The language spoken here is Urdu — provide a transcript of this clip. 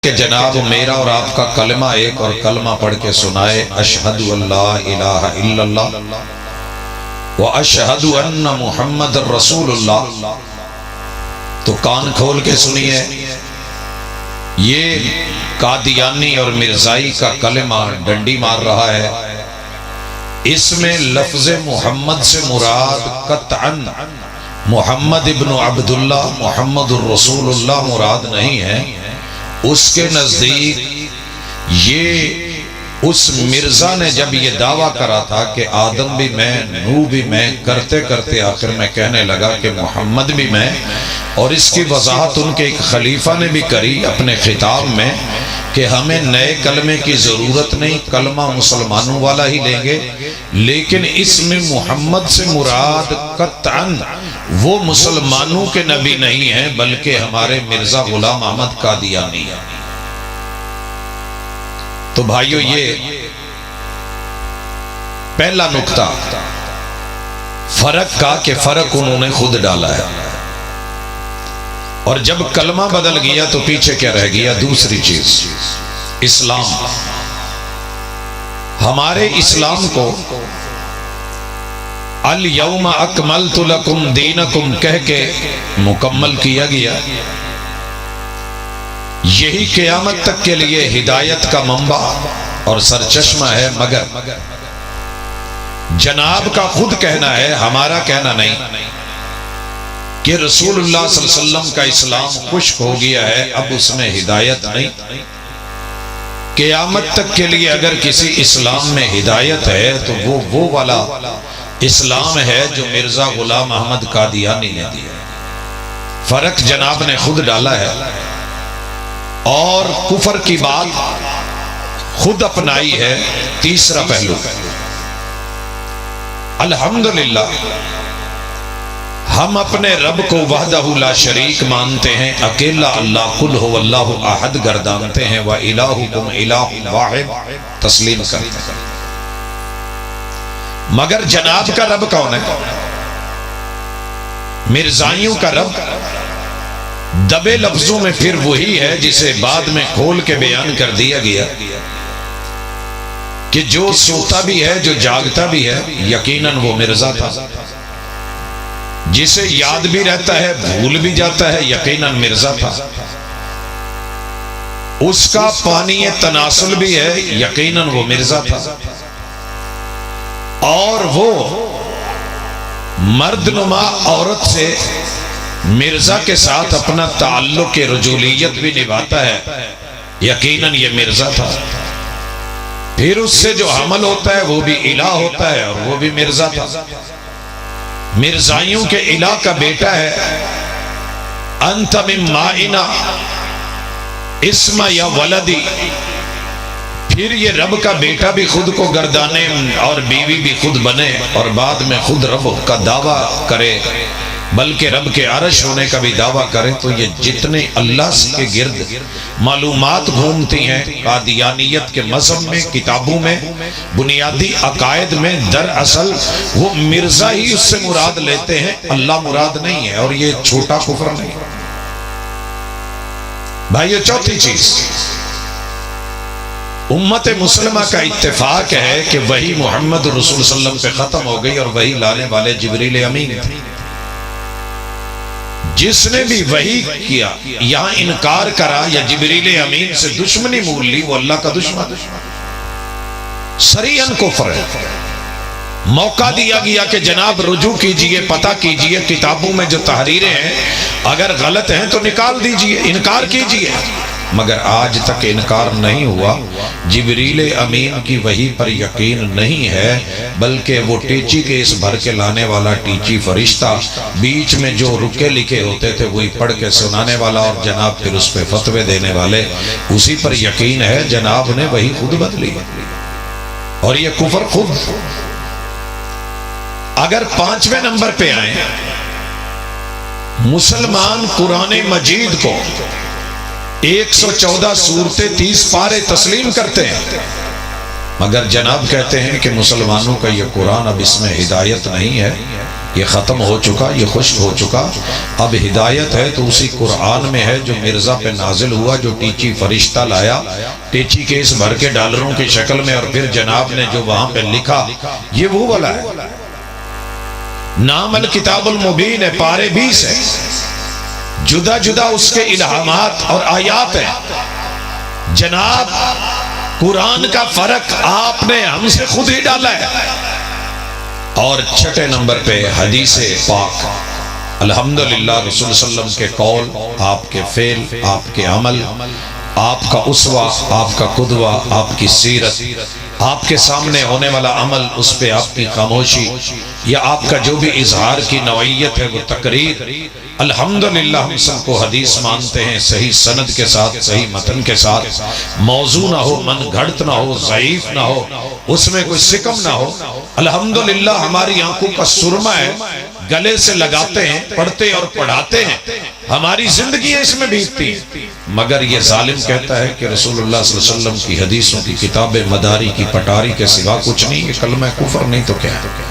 کہ جناب میرا اور آپ کا کلمہ ایک اور کلمہ پڑھ کے سنائے، اشہد ان لا الہ الا اللہ و اشہد ان محمد رسول اللہ۔ تو کان کھول کے سنیے، یہ قادیانی اور مرزائی کا کلمہ ڈنڈی مار رہا ہے۔ اس میں لفظ محمد سے مراد قطعاً محمد ابن عبداللہ محمد الرسول اللہ مراد نہیں ہے۔ اس کے نزدیک یہ اس مرزا نے جب یہ دعویٰ کرا تھا کہ آدم بھی میں، نوح بھی میں، کرتے کرتے آخر میں کہنے لگا کہ محمد بھی میں، اور اس کی وضاحت ان کے ایک خلیفہ نے بھی کری اپنے خطاب میں کہ ہمیں نئے کلمے کی ضرورت نہیں، کلمہ مسلمانوں والا ہی لیں گے، لیکن اس میں محمد سے مراد قطعاً وہ مسلمانوں کے نبی نہیں ہیں بلکہ ہمارے مرزا غلام احمد قادیانی ہیں۔ تو بھائیو، یہ پہلا نکتہ فرق کا کہ فرق انہوں نے خود ڈالا ہے، اور جب کلمہ بدل گیا تو پیچھے کیا رہ گیا؟ دوسری چیز، اسلام۔ ہمارے اسلام کو الیوم اکملت لکم دینکم کہہ کے مکمل کیا گیا۔ یہی قیامت تک کے لیے ہدایت کا منبع اور سرچشمہ ہے، مگر جناب کا خود کہنا ہے، ہمارا کہنا نہیں، کہ رسول اللہ صلی اللہ علیہ وسلم کا اسلام خشک ہو گیا ہے، اب اس میں ہدایت نہیں۔ قیامت تک کے لیے اگر کسی اسلام میں ہدایت ہے تو وہ والا اسلام ہے جو مرزا غلام احمد قادیانی نے دیا۔ فرق جناب نے خود ڈالا ہے، اور کفر کی بات خود اپنائی ہے۔ تیسرا پہلو، الحمدللہ ہم اپنے رب کو وحدہ لا شریک مانتے ہیں، اکیلا اللہ قل هو اللہ احد گردانتے ہیں، وَإِلَٰهُكُمْ إِلَٰهٌ وَاحِدٌ تسلیم کرتے ہیں۔ مگر جناب کا رب کون ہے؟ مرزائیوں کا رب دبے لفظوں میں پھر وہی ہے جسے بعد میں کھول کے بیان کر دیا گیا کہ جو سوتا بھی ہے، جو جاگتا بھی ہے، یقیناً وہ مرزا تھا۔ جسے یاد بھی رہتا ہے، بھول بھی جاتا ہے، یقیناً مرزا تھا۔ اس کا پانی تناسل بھی ہے، یقیناً وہ مرزا تھا۔ اور وہ مرد نما عورت سے مرزا کے ساتھ اپنا تعلق رجولیت بھی نبھاتا ہے، یقیناً یہ مرزا تھا۔ پھر اس سے جو حمل ہوتا ہے وہ بھی الہ ہوتا ہے، اور وہ بھی مرزا تھا۔ مرزائیوں کے الہ کا بیٹا ہے انت من مائنا اسم یا ولدی۔ پھر یہ رب کا بیٹا بھی خود کو گردانے اور بیوی بھی خود بنے، اور بعد میں خود رب کا دعویٰ کرے، بلکہ رب کے عرش ہونے کا بھی دعویٰ کرے۔ تو یہ جتنے اللہ کے گرد معلومات گھومتی ہیں قادیانیت کے مذہب میں، کتابوں میں، بنیادی عقائد میں، دراصل وہ مرزا ہی اس سے مراد لیتے ہیں، اللہ مراد نہیں ہے، اور یہ چھوٹا کفر نہیں۔ بھائیو، چوتھی چیز، امت مسلمہ کا اتفاق ہے کہ وحی محمد رسول صلی اللہ علیہ وسلم پہ ختم ہو گئی، اور وحی لانے والے جبریل امین تھے۔ جس نے بھی وحی کیا، یہاں انکار کرا یا جبریل امین سے دشمنی مول لی، وہ اللہ کا دشمن، صریحاً کفر ہے۔ موقع دیا گیا کہ جناب رجوع کیجئے، پتہ کیجئے، کتابوں میں جو تحریریں ہیں اگر غلط ہیں تو نکال دیجئے، انکار کیجئے، مگر آج تک انکار نہیں ہوا۔ جبریل امین کی وحی پر یقین نہیں ہے، بلکہ وہ ٹیچی کے اس بھر کے لانے والا ٹیچی فرشتہ، بیچ میں جو رکے لکھے ہوتے تھے وہی پڑھ کے سنانے والا، اور جناب پھر اس پہ فتوے دینے والے، اسی پر یقین ہے۔ جناب نے وہی خود بدلی، اور یہ کفر خود۔ اگر 5ویں نمبر پہ آئیں، مسلمان قرآن مجید کو 114 سورتیں 30 پارے تسلیم کرتے ہیں، مگر جناب کہتے ہیں کہ مسلمانوں کا یہ قرآن اب اس میں ہدایت نہیں ہے، یہ ختم ہو چکا، یہ خشک ہو چکا. اب ہدایت ہے تو اسی قرآن میں ہے جو مرزا پہ نازل ہوا، جو ٹیچی فرشتہ لایا ٹیچی کیس بھر کے ڈالروں کی شکل میں، اور پھر جناب نے جو وہاں پہ لکھا، یہ وہ والا ہے. نام الکتاب المبین ہے، پارے 20 ہے، جدا جدا اس کے الہامات اور آیات ہیں. جناب قرآن کا فرق آپ نے ہم سے خود ہی ڈالا ہے. اور چھٹے نمبر پہ حدیث پاک، الحمدللہ رسول صلی اللہ علیہ وسلم کے قول، آپ کے فعل، آپ کے عمل، آپ کا اسوہ، آپ کا قدوہ، آپ کی سیرت، آپ کے سامنے ہونے والا عمل، اس پہ آپ کی خاموشی، یا آپ کا جو بھی اظہار کی نوعیت ہے وہ تقریر. الحمدللہ ہم سب کو حدیث مانتے ہیں، صحیح سند کے ساتھ، صحیح متن کے ساتھ، موضوع نہ ہو، من گھڑت نہ ہو، ضعیف نہ ہو، اس میں کوئی سکم نہ ہو. الحمدللہ ہماری آنکھوں کا سرما ہے، گلے سے لگاتے ہیں، پڑھتے اور پڑھاتے ہیں، ہماری زندگی اس میں بیتتی ہے. مگر یہ ظالم کہتا ہے کہ رسول اللہ صلی اللہ علیہ وسلم کی حدیثوں کی کتاب مداری کی پٹاری کے سوا کچھ نہیں. یہ کلمہ کفر نہیں تو کیا ہے؟